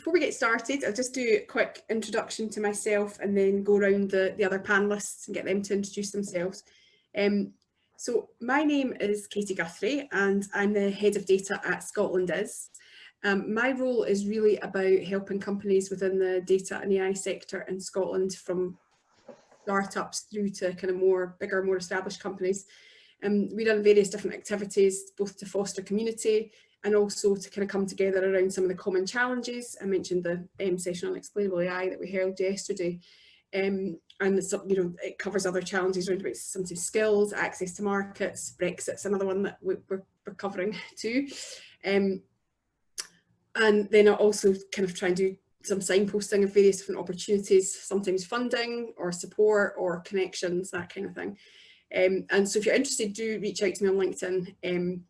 before we get started, I'll just do a quick introduction to myself and then go around the other panellists and get them to introduce themselves. So my name is Katy Guthrie and I'm the Head of Data at Scotland Is. My role is really about helping companies within the data and AI sector in Scotland, from startups through to kind of bigger, more established companies. We run various different activities, both to foster community and also to kind of come together around some of the common challenges. I mentioned the session on explainable AI that we held yesterday. And it's, it covers other challenges around about some skills, access to markets. Brexit's another one that we're covering too. And then I also kind of try and do some signposting of various different opportunities, sometimes funding or support or connections, that kind of thing. And so if you're interested, do reach out to me on LinkedIn.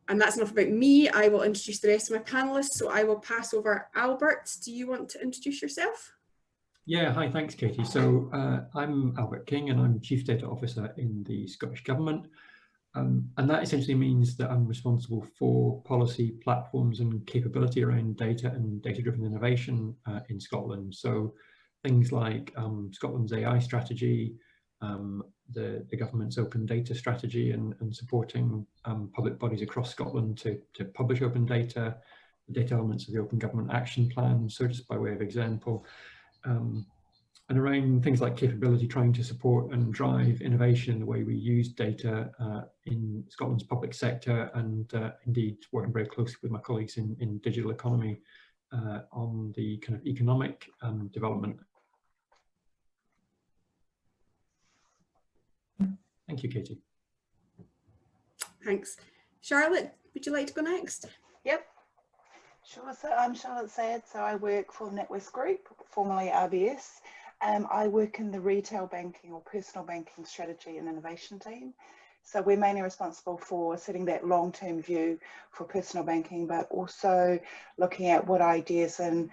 And that's enough about me. I will introduce the rest of my panellists. So I will pass over. Albert, do you want to introduce yourself? Yeah, hi, thanks, Katy. So I'm Albert King and I'm Chief Data Officer in the Scottish Government. And that essentially means that I'm responsible for policy, platforms and capability around data and data-driven innovation in Scotland. So things like Scotland's AI strategy, the government's open data strategy and supporting public bodies across Scotland to publish open data, the data elements of the Open Government Action Plan, so just by way of example, and around things like capability, trying to support and drive innovation in the way we use data in Scotland's public sector, and indeed working very closely with my colleagues in digital economy on the kind of economic development. Thank you, Katy. Thanks. Charlotte, would you like to go next? Yep. Sure. So I'm Charlotte Sayed. So I work for NatWest Group, formerly RBS. I work in the retail banking or personal banking strategy and innovation team. So we're mainly responsible for setting that long-term view for personal banking, but also looking at what ideas and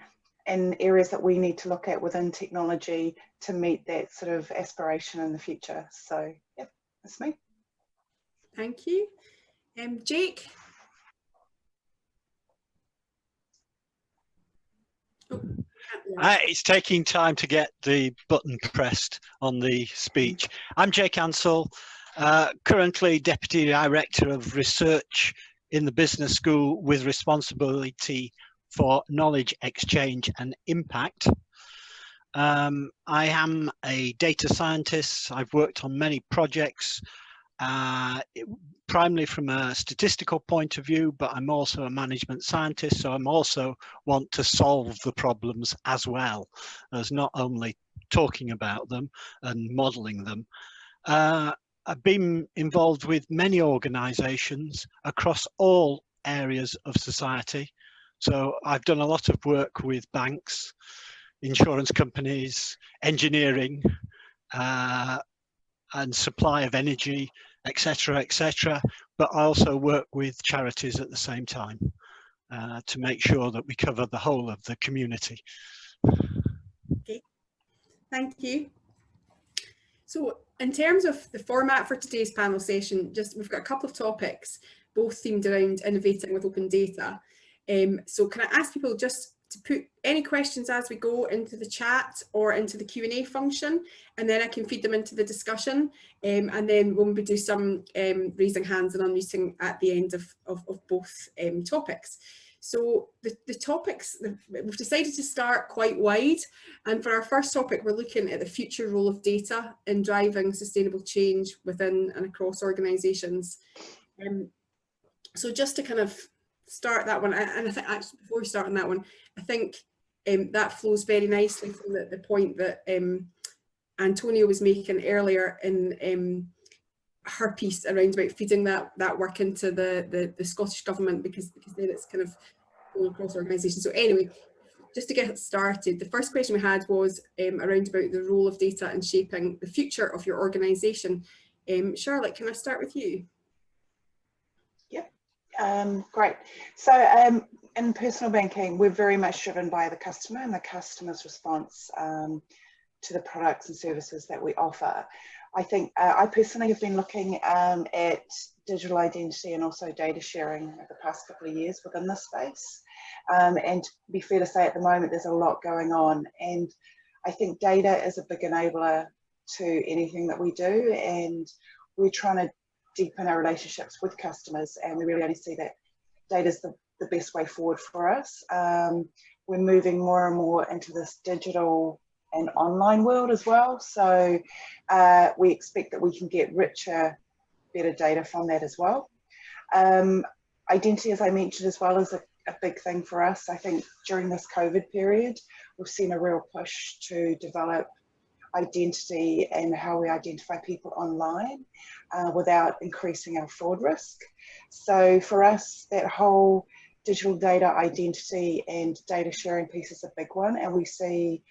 areas that we need to look at within technology to meet that sort of aspiration in the future. So, yep, that's me. Thank you. Jake? It's taking time to get the button pressed on the speech. I'm Jake Ansell, currently Deputy Director of Research in the Business School with responsibility for knowledge exchange and impact. I am a data scientist. I've worked on many projects, primarily from a statistical point of view, but I'm also a management scientist, so I'm also want to solve the problems as well as not only talking about them and modeling them. I've been involved with many organizations across all areas of society. So I've done a lot of work with banks, insurance companies, engineering, and supply of energy, etc., but I also work with charities at the same time to make sure that we cover the whole of the community. Okay, thank you. So in terms of the format for today's panel session, we've got a couple of topics, both themed around innovating with open data. So can I ask people just to put any questions as we go into the chat or into the Q&A function, and then I can feed them into the discussion, and then we'll maybe do some raising hands and unmuting at the end of both topics. So the topics, we've decided to start quite wide, and for our first topic we're looking at the future role of data in driving sustainable change within and across organisations. So just to kind of start that one, and I think actually before we start on that one, I think that flows very nicely from the point that Antonia was making earlier in her piece around about feeding that work into the Scottish Government, because then it's kind of going across organisations. So anyway, just to get started, the first question we had was around about the role of data in shaping the future of your organisation. Charlotte, can I start with you? Great. So in personal banking, we're very much driven by the customer and the customer's response to the products and services that we offer. I think I personally have been looking at digital identity and also data sharing over the past couple of years within this space. And to be fair to say, at the moment, there's a lot going on. And I think data is a big enabler to anything that we do. And we're trying to deepen our relationships with customers. And we really only see that data is the best way forward for us. We're moving more and more into this digital and online world as well. So we expect that we can get richer, better data from that as well. Identity, as I mentioned as well, is a big thing for us. I think during this COVID period, we've seen a real push to develop identity and how we identify people online without increasing our fraud risk. So for us, that whole digital data identity and data sharing piece is a big one, and we see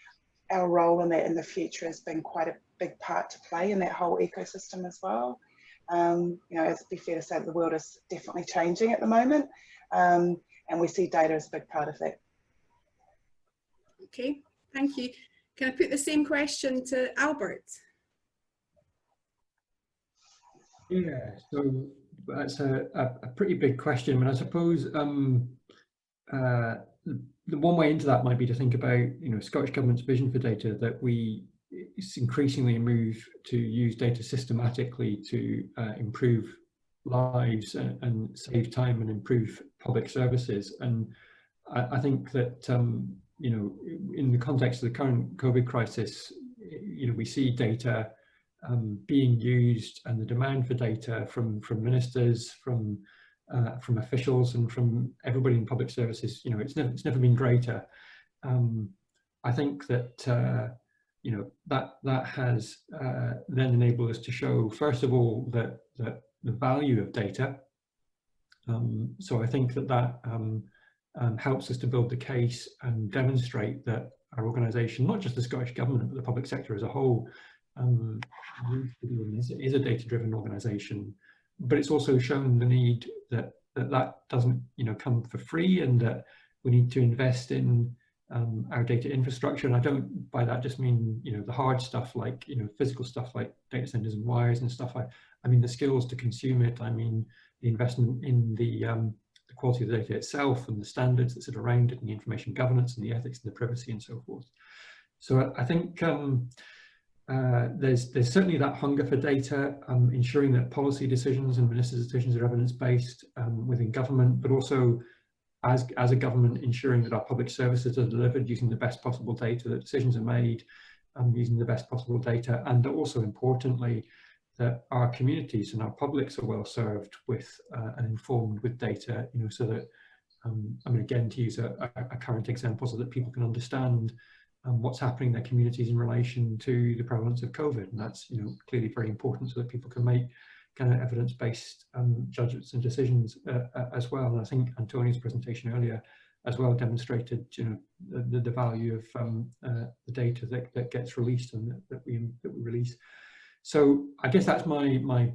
our role in that in the future has been quite a big part to play in that whole ecosystem as well. You know, it'd be fair to say that the world is definitely changing at the moment, and we see data as a big part of that. Okay, thank you. Can I put the same question to Albert? Yeah, so that's a pretty big question, and I suppose the one way into that might be to think about, you know, Scottish Government's vision for data, that we increasingly move to use data systematically to improve lives and save time and improve public services. And I think that, you know, in the context of the current COVID crisis, you know, we see data being used, and the demand for data from ministers, from officials, and from everybody in public services, you know, it's never been greater. I think that you know, that has then enabled us to show, first of all, that the value of data. So I think that helps us to build the case and demonstrate that our organisation, not just the Scottish Government, but the public sector as a whole, is a data-driven organisation. But it's also shown the need that doesn't, you know, come for free, and that we need to invest in our data infrastructure. And I don't by that just mean, you know, the hard stuff, like, you know, physical stuff like data centres and wires and stuff. I mean the skills to consume it. I mean the investment in the quality of the data itself, and the standards that sit around it, and the information governance, and the ethics, and the privacy, and so forth. So I think there's certainly that hunger for data, ensuring that policy decisions and ministers' decisions are evidence-based within government, but also as a government, ensuring that our public services are delivered using the best possible data, that decisions are made using the best possible data, and also importantly, that our communities and our publics are well served with and informed with data, you know, so that, I mean, again, to use a current example, so that people can understand what's happening in their communities in relation to the prevalence of COVID. And that's, you know, clearly very important, so that people can make kind of evidence-based judgments and decisions as well. And I think Antonia's presentation earlier as well demonstrated, you know, the value of the data that gets released and that we release. So I guess that's my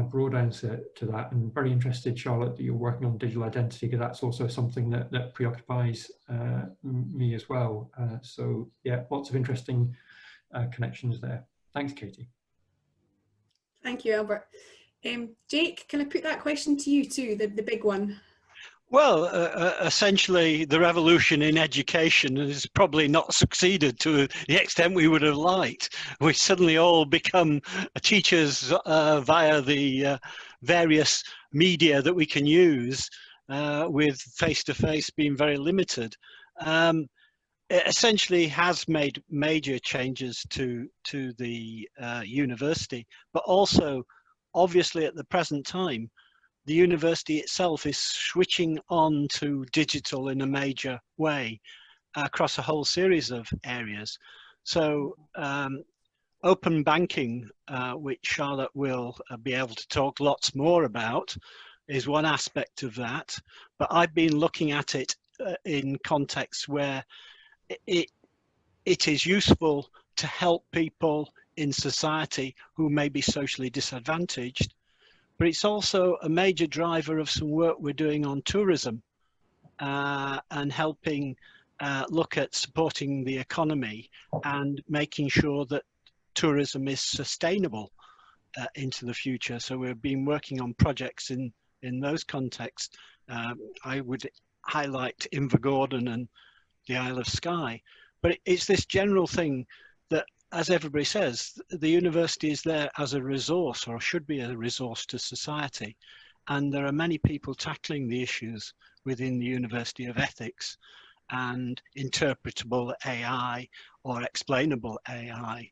broad answer to that. And very interested, Charlotte, that you're working on digital identity, because that's also something that preoccupies me as well. So yeah, lots of interesting connections there. Thanks, Katie. Thank you, Albert. Jake, can I put that question to you too, the big one? Well, essentially, the revolution in education has probably not succeeded to the extent we would have liked. We suddenly all become teachers via the various media that we can use, with face-to-face being very limited. It essentially has made major changes to the university, but also, obviously, at the present time, the university itself is switching on to digital in a major way across a whole series of areas. So open banking, which Charlotte will be able to talk lots more about, is one aspect of that. But I've been looking at it in contexts where it is useful to help people in society who may be socially disadvantaged. But it's also a major driver of some work we're doing on tourism and helping look at supporting the economy and making sure that tourism is sustainable into the future. So we've been working on projects in those contexts. I would highlight Invergordon and the Isle of Skye, but it's this general thing that, as everybody says, the university is there as a resource, or should be a resource to society. And there are many people tackling the issues within the University of Ethics and interpretable AI or explainable AI.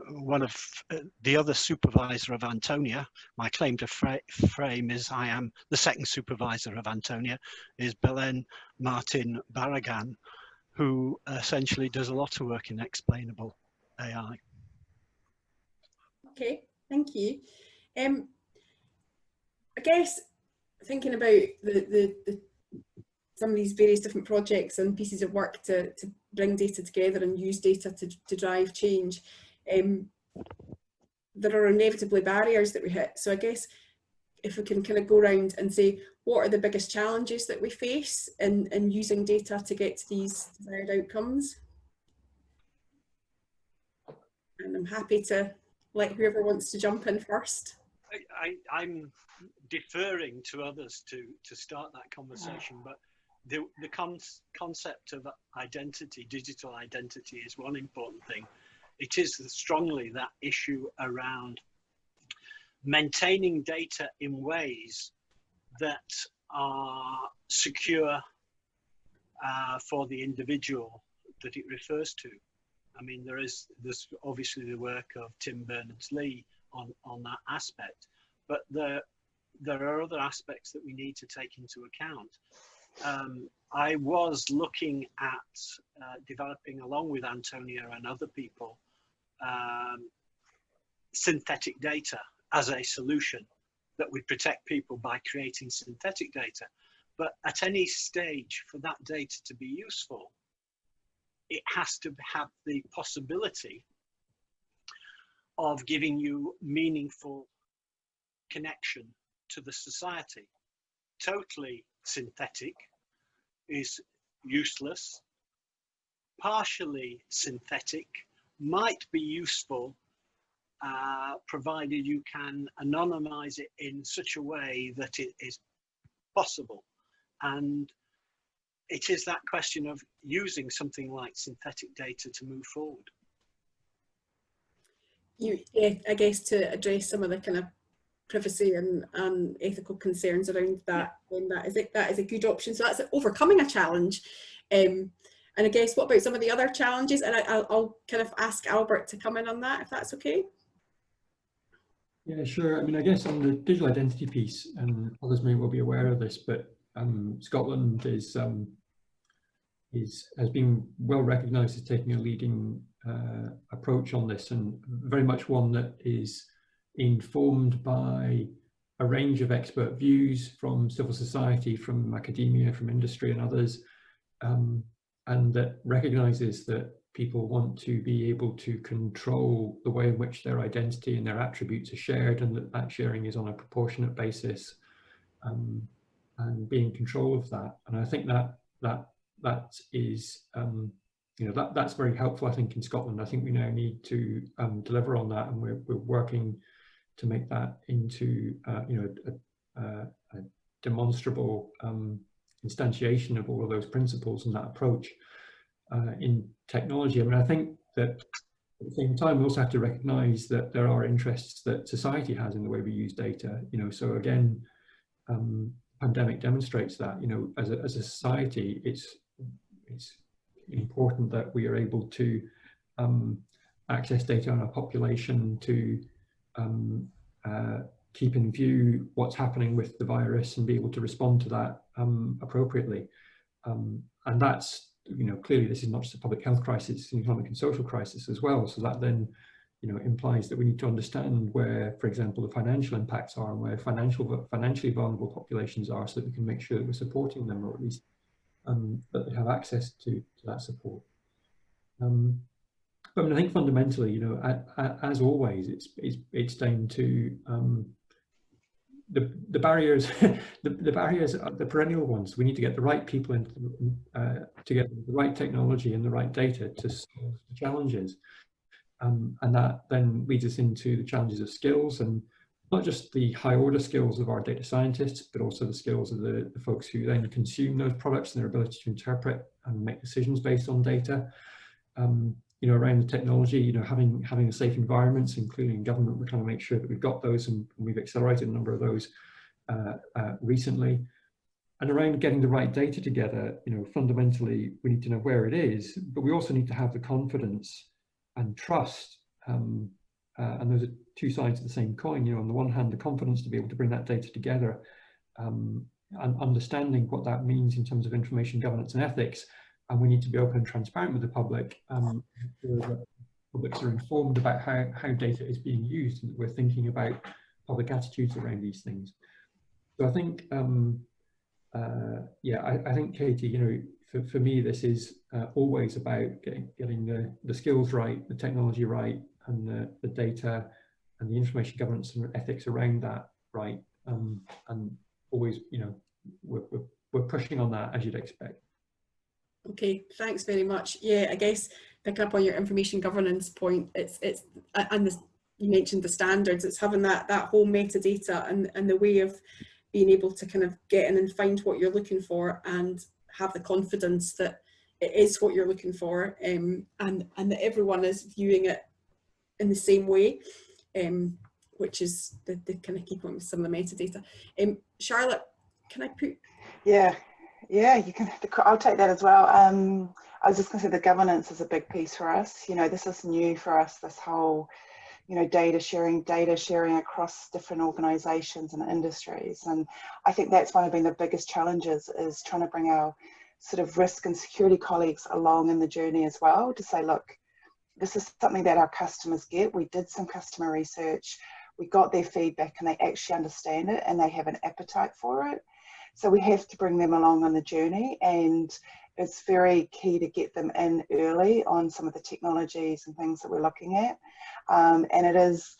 One of the other supervisor of Antonia, my claim to fame is I am the second supervisor of Antonia, is Belen Martin Barragan, who essentially does a lot of work in explainable AI. Okay, thank you. I guess thinking about some of these various different projects and pieces of work to bring data together and use data to drive change, there are inevitably barriers that we hit. So I guess if we can kind of go around and say, what are the biggest challenges that we face in using data to get to these desired outcomes? And I'm happy to let whoever wants to jump in first. I'm deferring to others to start that conversation, but the concept of identity, digital identity, is one important thing. It is strongly that issue around maintaining data in ways that are secure for the individual that it refers to. I mean, there's obviously the work of Tim Berners-Lee on that aspect, but there are other aspects that we need to take into account. I was looking at developing, along with Antonia and other people, synthetic data as a solution that would protect people by creating synthetic data. But at any stage, for that data to be useful, it has to have the possibility of giving you meaningful connection to the society. Totally synthetic is useless. Partially synthetic might be useful, provided you can anonymize it in such a way that it is possible. And it is that question of using something like synthetic data to move forward. Yeah, I guess to address some of the kind of privacy and ethical concerns around that, then that is a good option. So that's overcoming a challenge. And I guess, what about some of the other challenges? And I'll kind of ask Albert to come in on that, if that's okay. Yeah, sure. I mean, I guess on the digital identity piece, and others may well be aware of this, but Scotland has been well recognised as taking a leading approach on this, and very much one that is informed by a range of expert views from civil society, from academia, from industry and others, and that recognises that people want to be able to control the way in which their identity and their attributes are shared, and that sharing is on a proportionate basis, and be in control of that. And I think that is, you know, that's very helpful, I think, in Scotland. I think we now need to deliver on that, and we're working to make that into you know, a demonstrable instantiation of all of those principles and that approach in technology. I mean, I think that at the same time, we also have to recognise that there are interests that society has in the way we use data. You know, so again, pandemic demonstrates that. You know, as a society, it's important that we are able to access data on our population, to keep in view what's happening with the virus and be able to respond to that appropriately. And that's, you know, clearly this is not just a public health crisis, it's an economic and social crisis as well. So that then, you know, implies that we need to understand where, for example, the financial impacts are and where financially vulnerable populations are, so that we can make sure that we're supporting them, or at least that they have access to that support. But I mean, I think fundamentally, you know, as always, it's down to the barriers. the barriers are the perennial ones. We need to get the right people into to get the right technology and the right data to solve the challenges. And that then leads us into the challenges of skills, and not just the high order skills of our data scientists, but also the skills of the folks who then consume those products and their ability to interpret and make decisions based on data. You know, around the technology, you know, having a safe environments, including in government, we're trying to make sure that we've got those, and we've accelerated a number of those recently. And around getting the right data together, you know, fundamentally, we need to know where it is, but we also need to have the confidence and trust. And those are two sides of the same coin. You know, on the one hand, the confidence to be able to bring that data together, and understanding what that means in terms of information governance and ethics. And we need to be open and transparent with the public, so that publics are informed about how data is being used, and that we're thinking about public attitudes around these things. So I think, yeah, I think, Katy, you know, for me, this is always about getting the skills right, the technology right, and the data and the information governance and ethics around that right. And always, you know, we're pushing on that, as you'd expect. Okay, thanks very much. Yeah, I guess picking up on your information governance point, and you mentioned the standards. It's having that whole metadata and the way of being able to kind of get in and find what you're looking for, and have the confidence that it is what you're looking for, and that everyone is viewing it in the same way, which is the kind of key point with some of the metadata. Charlotte, can I put? Yeah, you can. I'll take that as well. I was just going to say the governance is a big piece for us. You know, this is new for us. This whole, you know, data sharing across different organisations and industries, and I think that's one of the biggest challenges, is trying to bring our sort of risk and security colleagues along in the journey as well, to say, look, this is something that our customers get. We did some customer research, we got their feedback, and they actually understand it and they have an appetite for it. So we have to bring them along on the journey, and it's very key to get them in early on some of the technologies and things that we're looking at. And it is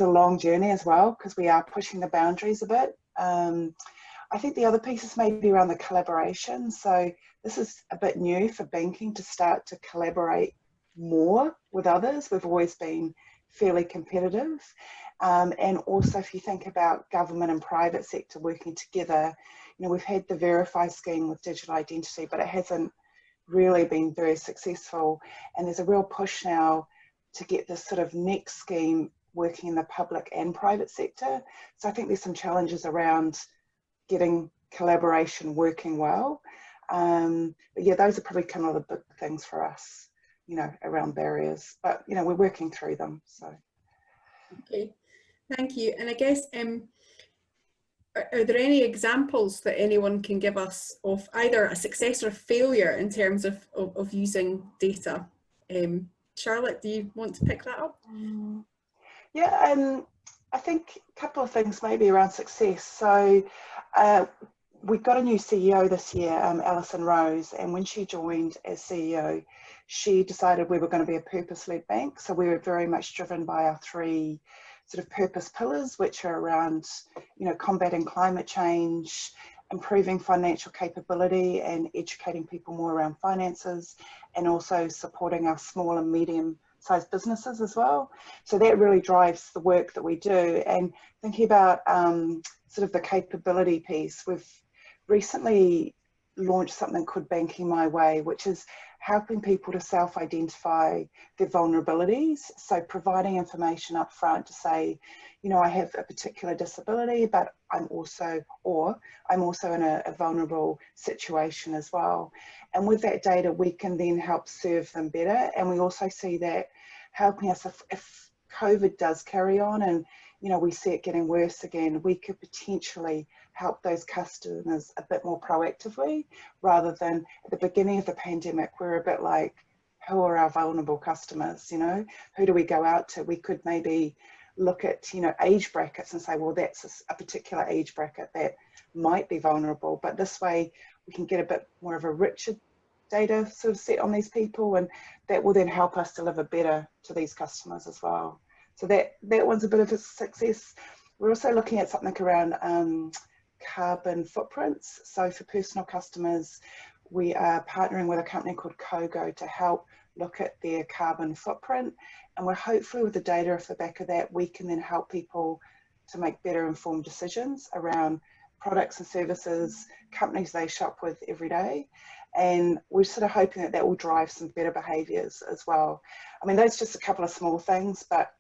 a long journey as well, because we are pushing the boundaries a bit. I think the other piece is maybe around the collaboration. So this is a bit new for banking to start to collaborate more with others. We've always been fairly competitive. And also, if you think about government and private sector working together, you know, we've had the Verify scheme with digital identity, but it hasn't really been very successful. And there's a real push now to get this sort of next scheme working in the public and private sector. So I think there's some challenges around getting collaboration working well. But yeah, those are probably kind of the big things for us, you know, around barriers. But, you know, we're working through them, so. Okay. Thank you. And I guess, are there any examples that anyone can give us of either a success or failure in terms of using data? Charlotte, do you want to pick that up? Yeah, I think a couple of things maybe around success. So we got a new CEO this year, Alison Rose, and when she joined as CEO, she decided we were going to be a purpose-led bank. So we were very much driven by our three sort of purpose pillars, which are around, you know, combating climate change, improving financial capability and educating people more around finances, and also supporting our small and medium-sized businesses as well. So that really drives the work that we do. And thinking about sort of the capability piece, we've recently launched something called Banking My Way, which is helping people to self-identify their vulnerabilities. So providing information up front to say, you know, I have a particular disability, but I'm also in a vulnerable situation as well. And with that data, we can then help serve them better. And we also see that helping us if COVID does carry on and, you know, we see it getting worse again, we could potentially help those customers a bit more proactively, rather than at the beginning of the pandemic, we're a bit like, who are our vulnerable customers, you know? Who do we go out to? We could maybe look at, you know, age brackets and say, well, that's a particular age bracket that might be vulnerable, but this way we can get a bit more of a richer data sort of set on these people, and that will then help us deliver better to these customers as well. So that one's a bit of a success. We're also looking at something around carbon footprints. So for personal customers, we are partnering with a company called Kogo to help look at their carbon footprint, and we're hopefully with the data off the back of that, we can then help people to make better informed decisions around products and services, companies they shop with every day. And we're sort of hoping that that will drive some better behaviours as well. I mean, those are just a couple of small things, but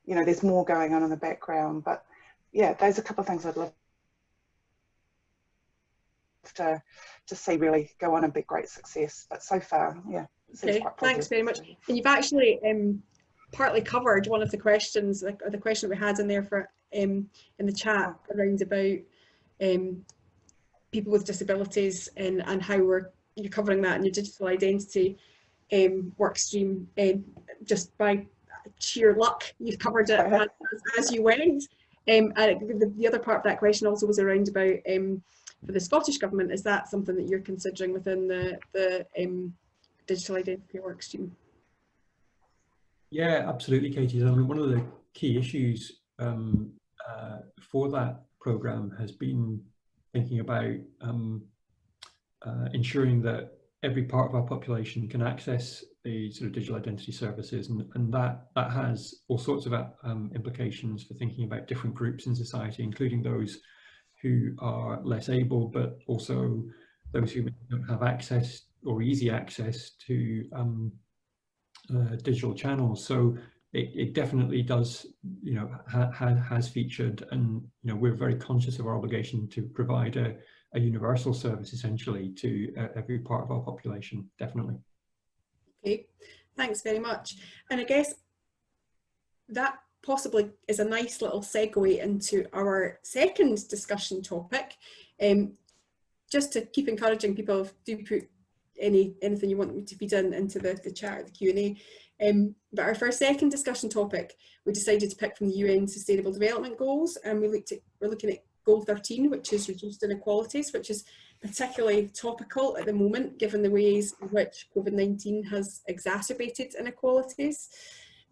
you know, there's more going on in the background. But yeah, those are a couple of things I'd love to see really go on and be great success. But so far, yeah, it seems quite positive. Thanks very much. And you've actually partly covered one of the questions, the question we had in there for in the chat around about people with disabilities and how you're covering that in your digital identity work stream. Just by sheer luck, you've covered it as you went. And the other part of that question also was around about for the Scottish Government. Is that something that you're considering within the digital identity work stream? Yeah, absolutely, Katie. I mean, one of the key issues for that programme has been thinking about ensuring that every part of our population can access the sort of digital identity services, and that has all sorts of implications for thinking about different groups in society, including those who are less able, but also those who don't have access or easy access to digital channels. So it definitely does, you know, has featured, and you know, we're very conscious of our obligation to provide a universal service essentially to every part of our population, definitely. Okay, thanks very much. And I guess that possibly is a nice little segue into our second discussion topic. Just to keep encouraging people, do put anything you want me to feed into the chat or the Q&A. But our first second discussion topic, we decided to pick from the UN Sustainable Development Goals, and we're looking at Goal 13, which is reduced inequalities, which is particularly topical at the moment, given the ways in which COVID-19 has exacerbated inequalities.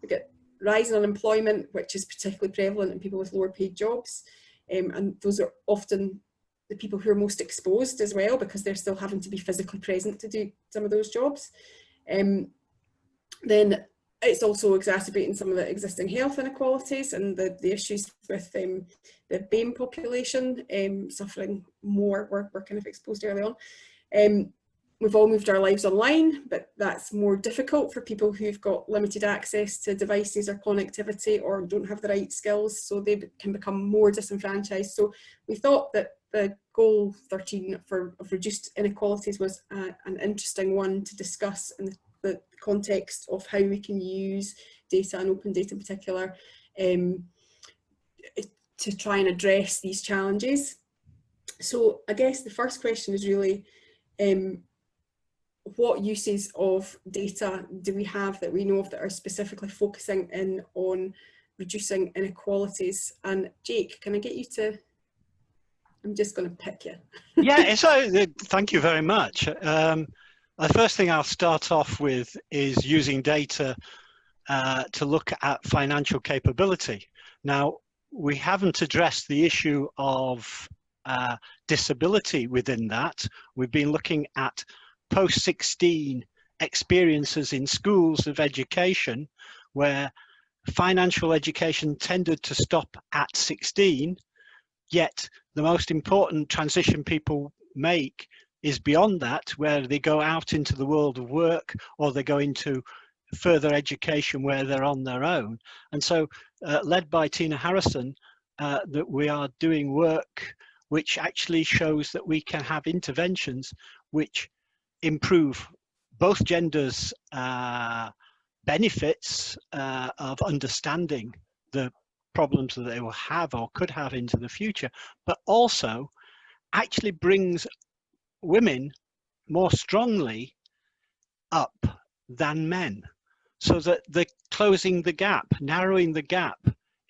We've got rising unemployment, which is particularly prevalent in people with lower paid jobs, and those are often the people who are most exposed as well, because they're still having to be physically present to do some of those jobs. Then it's also exacerbating some of the existing health inequalities and the issues with the BAME population suffering more. We're kind of exposed early on. We've all moved our lives online, but that's more difficult for people who've got limited access to devices or connectivity, or don't have the right skills, so they can become more disenfranchised. So we thought that the Goal 13 of reduced inequalities was an interesting one to discuss in the context of how we can use data, and open data in particular, to try and address these challenges. So I guess the first question is really, what uses of data do we have that we know of that are specifically focusing in on reducing inequalities? And Jake, can I get you to, I'm just going to pick you. Yeah, so thank you very much. The first thing I'll start off with is using data to look at financial capability. Now, we haven't addressed the issue of disability within that. We've been looking at post-16 experiences in schools of education where financial education tended to stop at 16, yet the most important transition people make is beyond that, where they go out into the world of work, or they go into further education where they're on their own. And so led by Tina Harrison, that we are doing work which actually shows that we can have interventions which improve both genders' benefits of understanding the problems that they will have or could have into the future, but also actually brings women more strongly up than men, so that they're closing the gap, narrowing the gap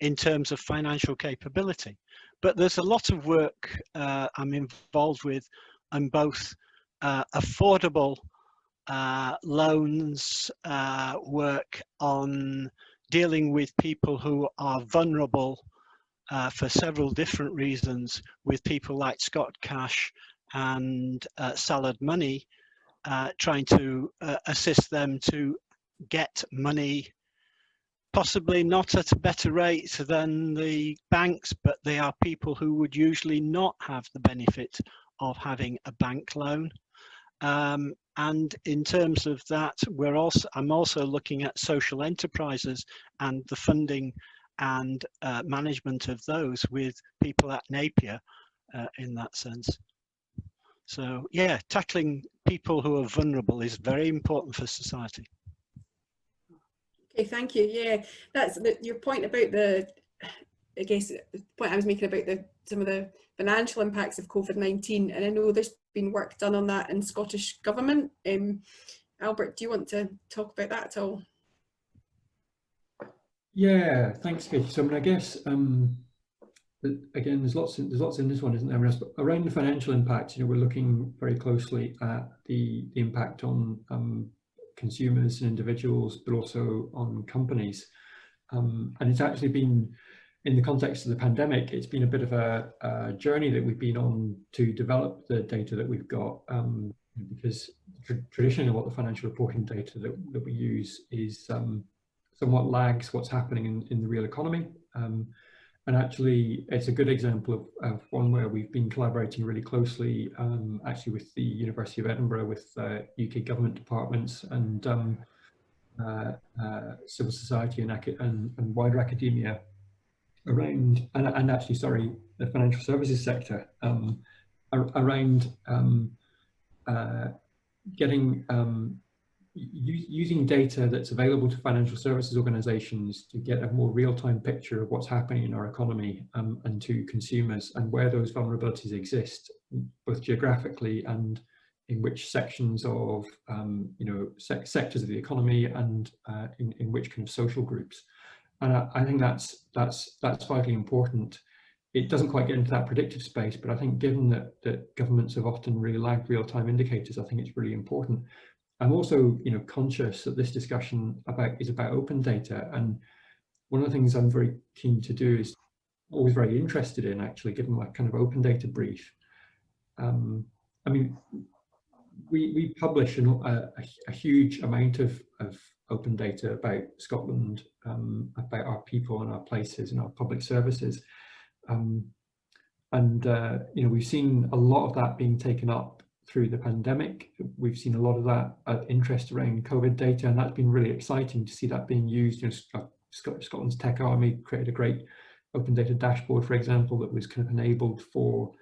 in terms of financial capability. But there's a lot of work I'm involved with on both affordable loans, work on dealing with people who are vulnerable for several different reasons, with people like Scott Cash and Salad Money, trying to assist them to get money, possibly not at a better rate than the banks, but they are people who would usually not have the benefit of having a bank loan. And in terms of that, I'm also looking at social enterprises and the funding and management of those with people at Napier in that sense. So yeah, tackling people who are vulnerable is very important for society. Okay, thank you. Yeah, that's your point about I guess the point I was making about some of the financial impacts of COVID-19, and I know there's been work done on that in Scottish Government. Albert, do you want to talk about that at all? Yeah, thanks, Katy. So I mean, I guess again, there's lots in this one, isn't there? Around the financial impacts, we're looking very closely at the impact on consumers and individuals, but also on companies. And it's actually been, in the context of the pandemic, it's been a bit of a journey that we've been on to develop the data that we've got, because traditionally a lot of the financial reporting data that we use is somewhat lags what's happening in the real economy. And actually, it's a good example of one where we've been collaborating really closely, actually with the University of Edinburgh, with UK government departments and civil society and wider academia around, and actually, sorry, the financial services sector, around getting using data that's available to financial services organizations to get a more real-time picture of what's happening in our economy and to consumers, and where those vulnerabilities exist, both geographically and in which sections of sectors of the economy, and in which kind of social groups. And I think that's vitally important. It doesn't quite get into that predictive space, but I think given that governments have often really lagged real-time indicators, I think it's really important. I'm also, conscious that this discussion is about open data, and one of the things I'm very keen to do is always very interested in, actually, given my kind of open data brief. I mean, we publish a huge amount of open data about Scotland, about our people and our places and our public services, we've seen a lot of that being taken up through the pandemic. We've seen a lot of that interest around COVID data, and that's been really exciting to see that being used. Scotland's Tech Army created a great open data dashboard, for example, that was kind of enabled for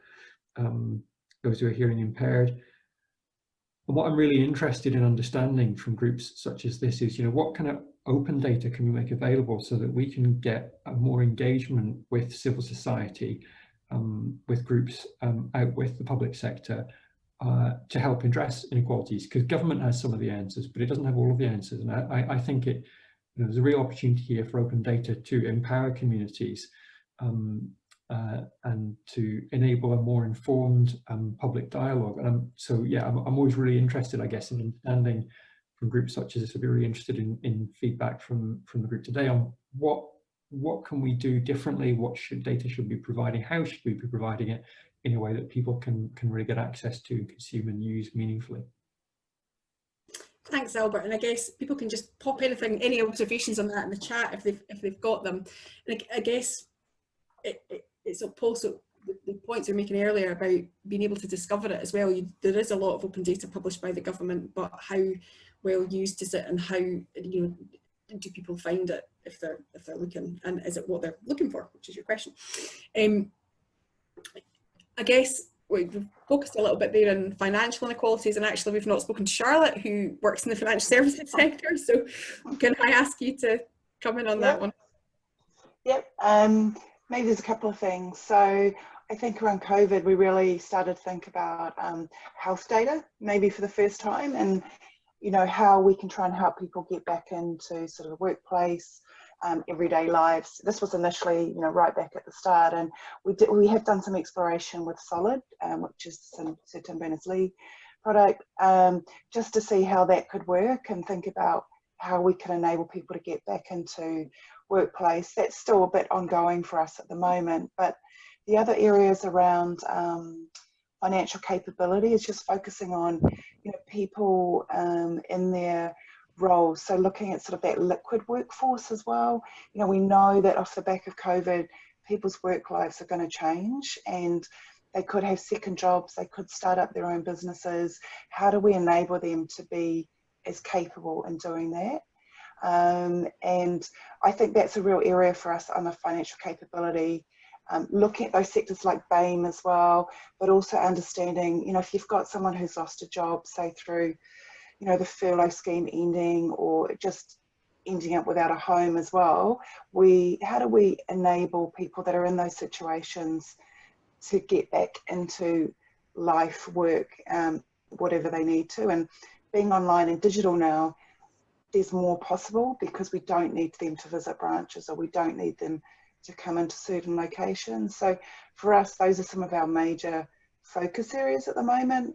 those who are hearing impaired. And what I'm really interested in understanding from groups such as this is, what kind of open data can we make available so that we can get more engagement with civil society, with groups out with the public sector, to help address inequalities, because government has some of the answers, but it doesn't have all of the answers. And I think there's a real opportunity here for open data to empower communities and to enable a more informed public dialogue. And I'm always really interested, I guess, in understanding from groups such as this. I'd be really interested in feedback from the group today on what can we do differently, what data should we be providing, how should we be providing it in a way that people can really get access to, consume and use meaningfully. Thanks, Albert. And I guess people can just pop any observations on that in the chat if they've got them. And I guess it's also the points you're making earlier about being able to discover it as well. There is a lot of open data published by the government, but how well used is it, and how do people find it if they're looking, and is it what they're looking for, which is your question. I guess we've focused a little bit there on financial inequalities, and actually we've not spoken to Charlotte, who works in the financial services sector. So can I ask you to come in on that one? Yep. Maybe there's a couple of things. So I think around COVID, we really started to think about health data, maybe for the first time, and how we can try and help people get back into sort of the workplace, everyday lives. This was initially, right back at the start, and we have done some exploration with Solid, which is Sir Tim Berners-Lee product, just to see how that could work and think about how we can enable people to get back into workplace. That's still a bit ongoing for us at the moment, but the other areas around financial capability is just focusing on people in their roles. So looking at sort of that liquid workforce as well. You know, we know that off the back of COVID, people's work lives are going to change, and they could have second jobs, they could start up their own businesses. How do we enable them to be as capable in doing that? And I think that's a real area for us on the financial capability, looking at those sectors like BAME as well, but also understanding, you know, if you've got someone who's lost a job, say through, you know, the furlough scheme ending or just ending up without a home as well, how do we enable people that are in those situations to get back into life, work, whatever they need to? And being online and digital now, there's more possible because we don't need them to visit branches, or we don't need them to come into certain locations. So for us, those are some of our major focus areas at the moment.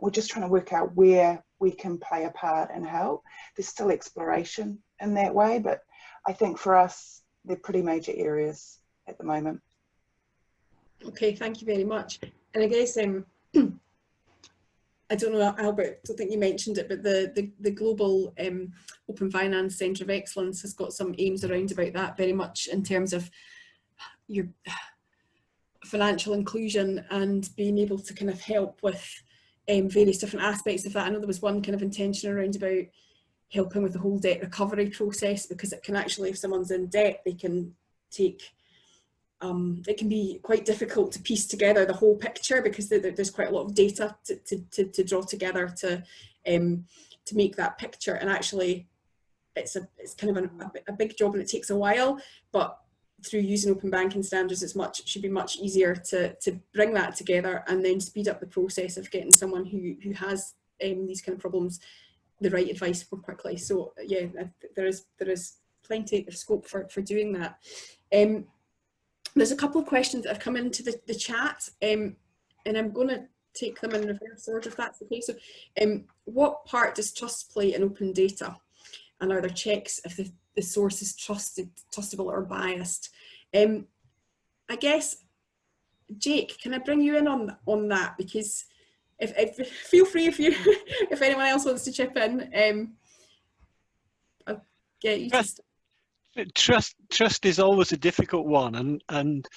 We're just trying to work out where we can play a part and help. There's still exploration in that way, but I think for us, they're pretty major areas at the moment. Okay, thank you very much. And I guess, I don't know, Albert, I don't think you mentioned it, but the Global Open Finance Centre of Excellence has got some aims around about that, very much in terms of your financial inclusion and being able to kind of help with various different aspects of that. I know there was one kind of intention around about helping with the whole debt recovery process, because it can actually, if someone's in debt, they can take it can be quite difficult to piece together the whole picture, because there's quite a lot of data to draw together to make that picture. And actually, it's kind of a big job, and it takes a while. But through using open banking standards, it should be much easier to bring that together and then speed up the process of getting someone who has these kind of problems the right advice more quickly. So yeah, there is plenty of scope for doing that. There's a couple of questions that have come into the chat, and I'm going to take them in reverse order if that's okay. So what part does trust play in open data, and are there checks if the source is trustable or biased? I guess, Jake, can I bring you in on that? Because if feel free if anyone else wants to chip in. I'll get you to start. Trust is always a difficult one, and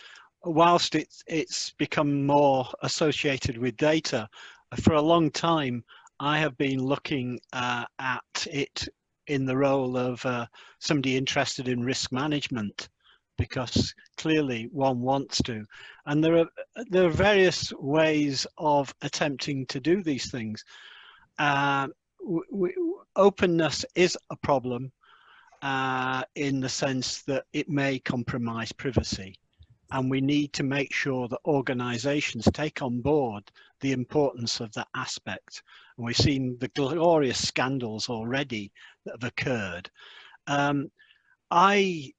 whilst it's become more associated with data, for a long time I have been looking at it in the role of somebody interested in risk management, because clearly one wants to, and there are various ways of attempting to do these things. Openness is a problem, in the sense that it may compromise privacy, and we need to make sure that organisations take on board the importance of that aspect. And we've seen the glorious scandals already that have occurred. I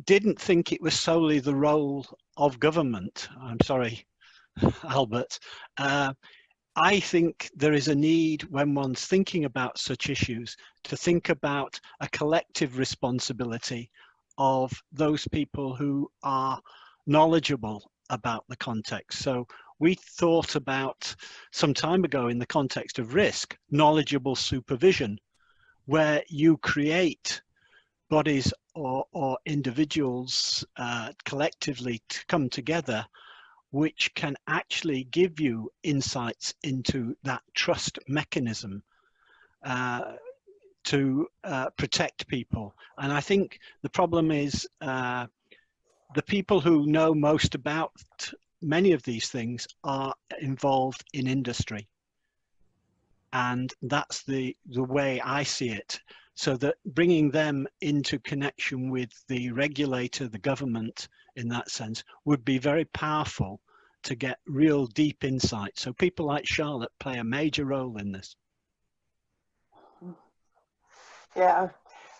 didn't think it was solely the role of government. I'm sorry, Albert. I think there is a need, when one's thinking about such issues, to think about a collective responsibility of those people who are knowledgeable about the context. So we thought about, some time ago, in the context of risk, knowledgeable supervision, where you create bodies or individuals collectively to come together, which can actually give you insights into that trust mechanism to protect people. And I think the problem is the people who know most about many of these things are involved in industry. And that's the way I see it. So that bringing them into connection with the regulator, the government, in that sense, would be very powerful to get real deep insight. So people like Charlotte play a major role in this. Yeah,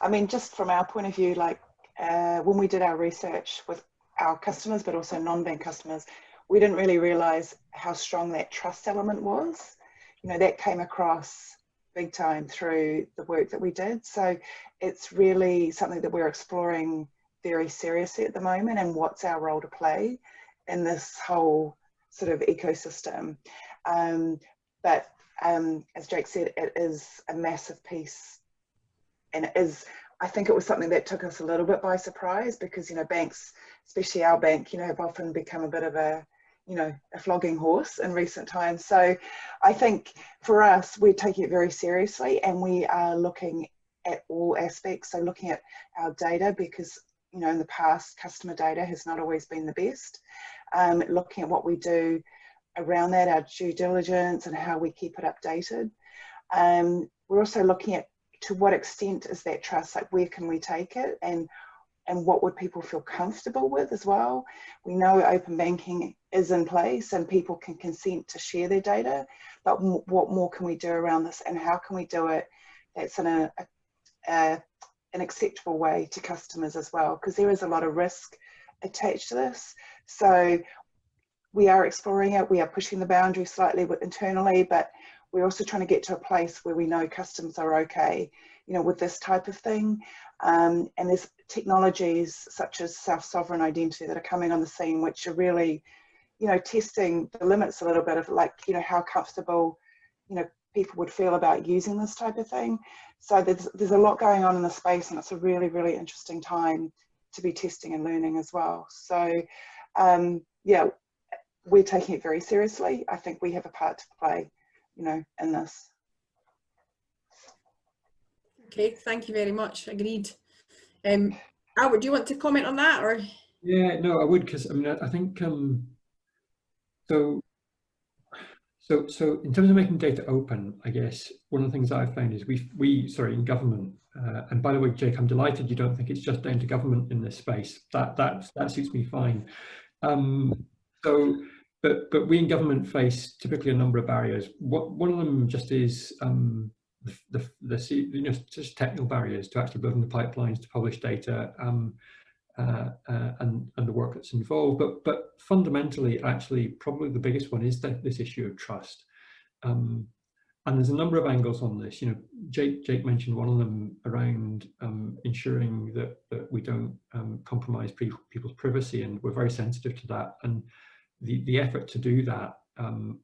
I mean, just from our point of view, like when we did our research with our customers, but also non-bank customers, we didn't really realize how strong that trust element was. You know, that came across big time through the work that we did. So it's really something that we're exploring very seriously at the moment, and what's our role to play in this whole sort of ecosystem. But as Jake said, it is a massive piece it is, I think it was something that took us a little bit by surprise, because, you know, banks, especially our bank, you know, have often become a bit of a, you know, a flogging horse in recent times. So I think for us, we're taking it very seriously, and we are looking at all aspects. So looking at our data, because, you know, in the past, customer data has not always been the best. Looking at what we do around that, our due diligence and how we keep it updated. We're also looking at, to what extent is that trust, like where can we take it, and what would people feel comfortable with as well. We know open banking is in place and people can consent to share their data, but what more can we do around this, and how can we do it that's in an acceptable way to customers as well, because there is a lot of risk attached to this. So we are exploring it, we are pushing the boundary slightly internally, but we're also trying to get to a place where we know customers are okay, you know, with this type of thing. And there's technologies such as self-sovereign identity that are coming on the scene, which are really, you know, testing the limits a little bit of, like, you know, how comfortable, you know, people would feel about using this type of thing. So there's a lot going on in the space, and it's a really, really interesting time to be testing and learning as well. So yeah, we're taking it very seriously. I think we have a part to play, you know, in this. Okay, thank you very much. Agreed. Albert, do you want to comment on that, or? Yeah, no, I would, because I mean, I think so in terms of making data open, I guess one of the things that I've found is we in government, and by the way, Jake, I'm delighted you don't think it's just down to government in this space. That suits me fine. But we in government face typically a number of barriers. One of them just is you know, just technical barriers to actually building the pipelines to publish data, and the work that's involved. But fundamentally, actually, probably the biggest one is this issue of trust. And there's a number of angles on this. You know, Jake mentioned one of them around ensuring that we don't compromise people's privacy, and we're very sensitive to that. And the effort to do that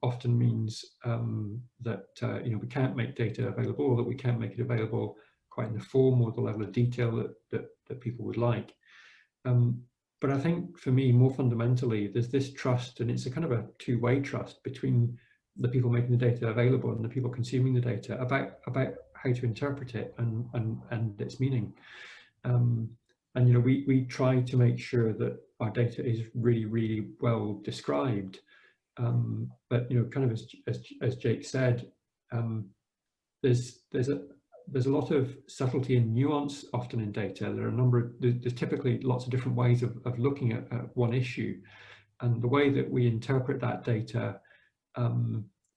often means that you know, we can't make data available, or that we can't make it available quite in the form or the level of detail that people would like. But I think for me, more fundamentally, there's this trust, and it's a kind of a two-way trust between the people making the data available and the people consuming the data about how to interpret it and its meaning. And you know, we try to make sure that our data is really, really well described. But you know, kind of as Jake said, there's a lot of subtlety and nuance often in data. There are there's typically lots of different ways of looking at one issue, and the way that we interpret that data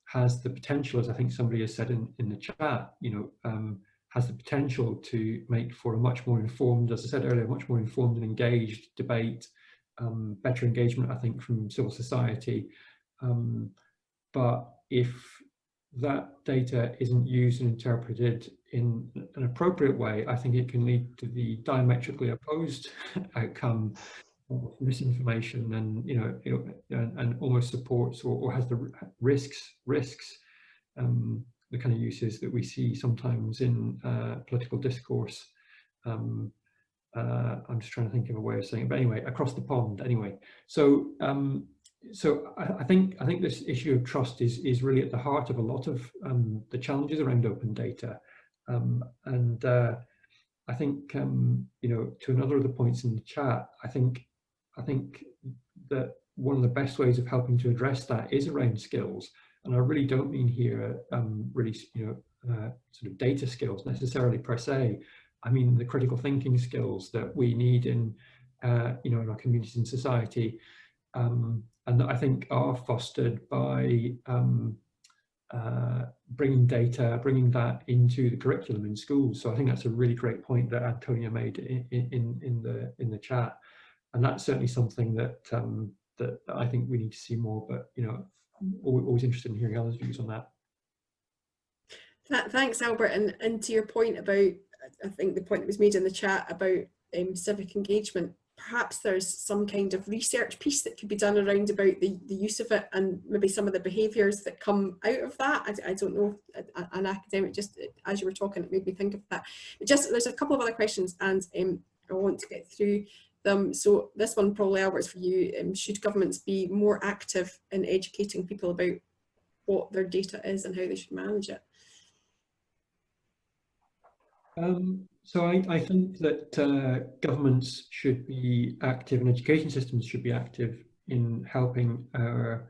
has the potential, as I think somebody has said in the chat, you know, has the potential to make for a much more informed, as I said earlier, much more informed and engaged debate, better engagement, I think, from civil society. But if that data isn't used and interpreted in an appropriate way, I think it can lead to the diametrically opposed outcome of misinformation, and you know, and almost supports or has the risks the kind of uses that we see sometimes in political discourse. I'm just trying to think of a way of saying it, but anyway, across the pond anyway. So so I think this issue of trust is really at the heart of a lot of the challenges around open data, and I think you know, to another of the points in the chat, I think that one of the best ways of helping to address that is around skills. And I really don't mean here really, you know, sort of data skills necessarily per se. I mean the critical thinking skills that we need in you know, in our communities and society, and that I think are fostered by bringing that into the curriculum in schools. So I think that's a really great point that Antonia made in the chat, and that's certainly something that that I think we need to see more. But you know, always interested in hearing others' views on that. Thanks, Albert. And to your point about, I think the point that was made in the chat about civic engagement, perhaps there's some kind of research piece that could be done around about the use of it and maybe some of the behaviours that come out of that. I don't know, an academic, just as you were talking, it made me think of that. But just, there's a couple of other questions, and I want to get through them. So this one probably, Albert, is for you. Should governments be more active in educating people about what their data is and how they should manage it? So I think that governments should be active, and education systems should be active in helping our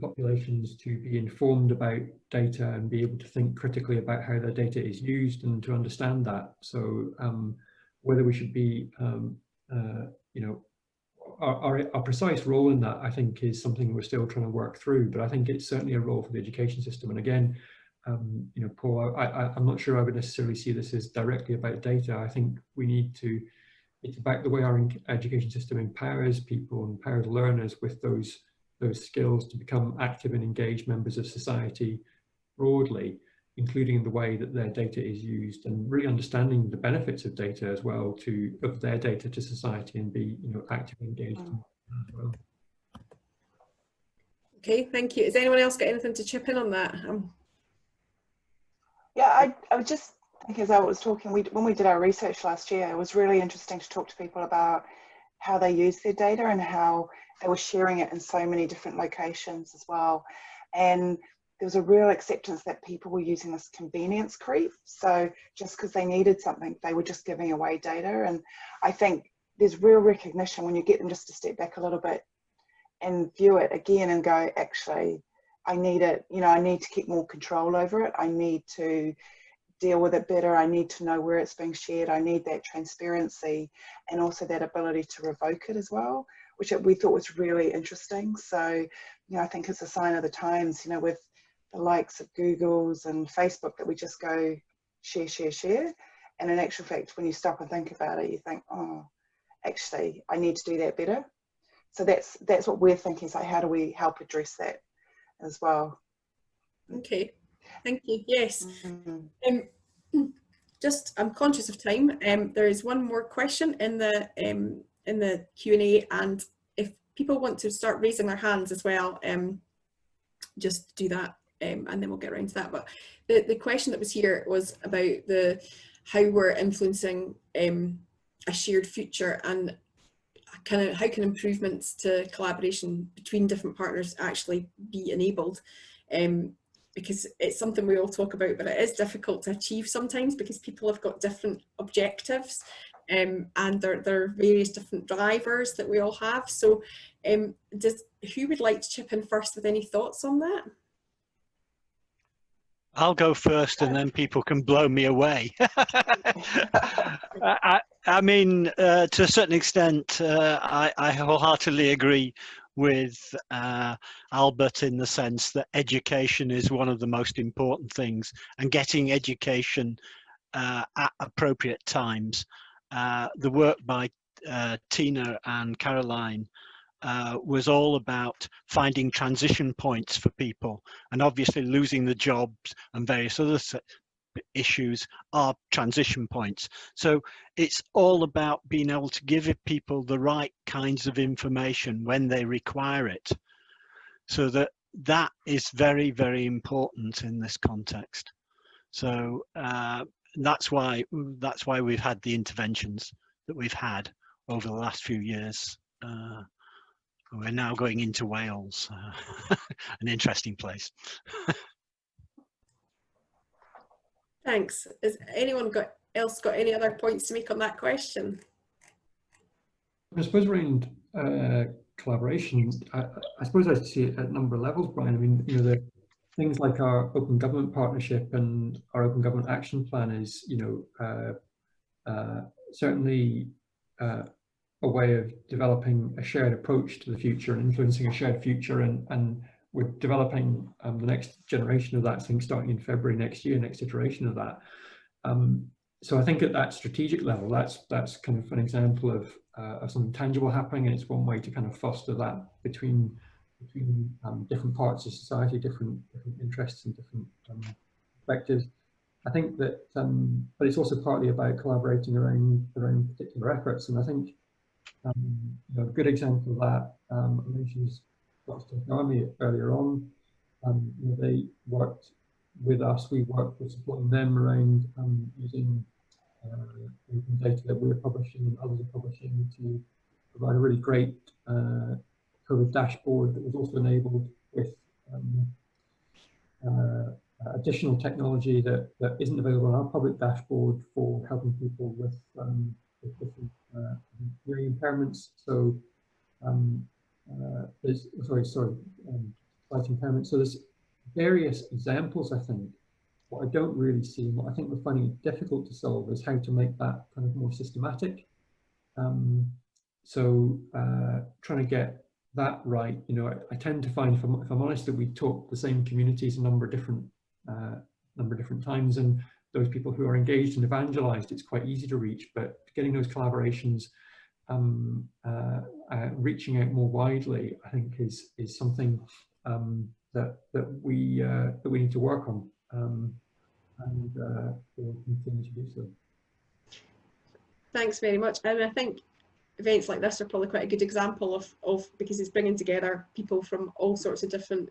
populations to be informed about data and be able to think critically about how their data is used and to understand that. So whether we should be, you know, our precise role in that, I think, is something we're still trying to work through, but I think it's certainly a role for the education system. And again, you know, Paul, I'm not sure I would necessarily see this as directly about data. I think we need to, it's about the way our education system empowers people, empowers learners with those skills to become active and engaged members of society broadly, including in the way that their data is used, and really understanding the benefits of data as well, of their data to society, and be, you know, actively engaged in that as well. Okay, thank you. Has anyone else got anything to chip in on that? Yeah, I was just thinking as I was talking, when we did our research last year, it was really interesting to talk to people about how they use their data and how they were sharing it in so many different locations as well. And there was a real acceptance that people were using this convenience creep. So just because they needed something, they were just giving away data. And I think there's real recognition when you get them just to step back a little bit and view it again and go, actually, I need it, you know, I need to keep more control over it. I need to deal with it better. I need to know where it's being shared. I need that transparency and also that ability to revoke it as well, which we thought was really interesting. So, you know, I think it's a sign of the times, you know, with the likes of Google's and Facebook, that we just go share, share, share. And in actual fact, when you stop and think about it, you think, oh, actually, I need to do that better. So that's what we're thinking. So how do we help address that as well? Okay, thank you. Yes. Just, I'm conscious of time. There is one more question in the Q&A, and if people want to start raising their hands as well, just do that, and then we'll get around to that. But the question that was here was about how we're influencing a shared future, and kind of how can improvements to collaboration between different partners actually be enabled. Because it's something we all talk about, but it is difficult to achieve sometimes because people have got different objectives, and there are various different drivers that we all have. So who would like to chip in first with any thoughts on that? I'll go first and then people can blow me away. I mean, to a certain extent, I wholeheartedly agree with Albert in the sense that education is one of the most important things, and getting education at appropriate times. The work by Tina and Caroline was all about finding transition points for people, and obviously losing the jobs and various other issues are transition points. So it's all about being able to give people the right kinds of information when they require it. So that is very, very important in this context. So that's why we've had the interventions that we've had over the last few years. We're now going into Wales, an interesting place. Thanks. Has anyone else got any other points to make on that question? I suppose around collaboration, I suppose I see it at a number of levels, Brian. I mean, you know, the things like our Open Government Partnership and our Open Government Action Plan is, you know, certainly a way of developing a shared approach to the future and influencing a shared future, and we're developing the next generation of that, I think, starting in February next year, next iteration of that. So I think at that strategic level, that's kind of an example of something tangible happening, and it's one way to kind of foster that between different parts of society, different interests and different perspectives. I think that, but it's also partly about collaborating around particular efforts. And I think you know, a good example of that, I mentioned Scottish Army earlier on. You know, they worked with us. We worked with supporting them around using data that we're publishing and others are publishing to provide a really great COVID dashboard that was also enabled with additional technology that isn't available on our public dashboard for helping people with different hearing impairments. So there's sight impairment. So there's various examples, I think. What I don't really see, and what I think we're finding it difficult to solve, is how to make that kind of more systematic. Trying to get that right, you know, I tend to find, if I'm honest, that we talk the same communities a number of different times, and those people who are engaged and evangelized, it's quite easy to reach. But getting those collaborations, reaching out more widely, I think is something that we need to work on, and we'll continue to do so. Thanks very much. And I think events like this are probably quite a good example of because it's bringing together people from all sorts of different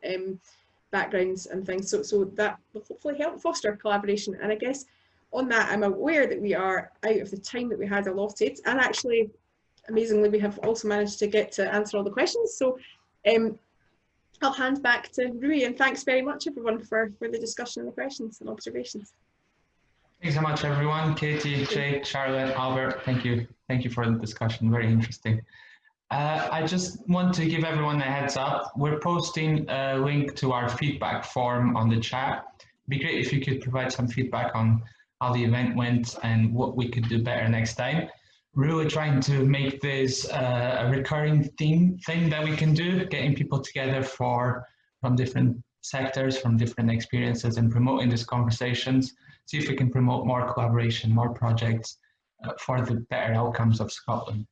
backgrounds and things. So that will hopefully help foster collaboration. And I guess on that, I'm aware that we are out of the time that we had allotted, and actually, amazingly, we have also managed to get to answer all the questions. So I'll hand back to Rui, and thanks very much everyone for the discussion and the questions and observations. Thanks so much, everyone. Katy, Jake, Charlotte, Albert, thank you. Thank you for the discussion, very interesting. I just want to give everyone a heads up. We're posting a link to our feedback form on the chat. It'd be great if you could provide some feedback on how the event went and what we could do better next time. Really trying to make this a recurring thing that we can do, getting people together from different sectors, from different experiences, and promoting these conversations. See if we can promote more collaboration, more projects for the better outcomes of Scotland.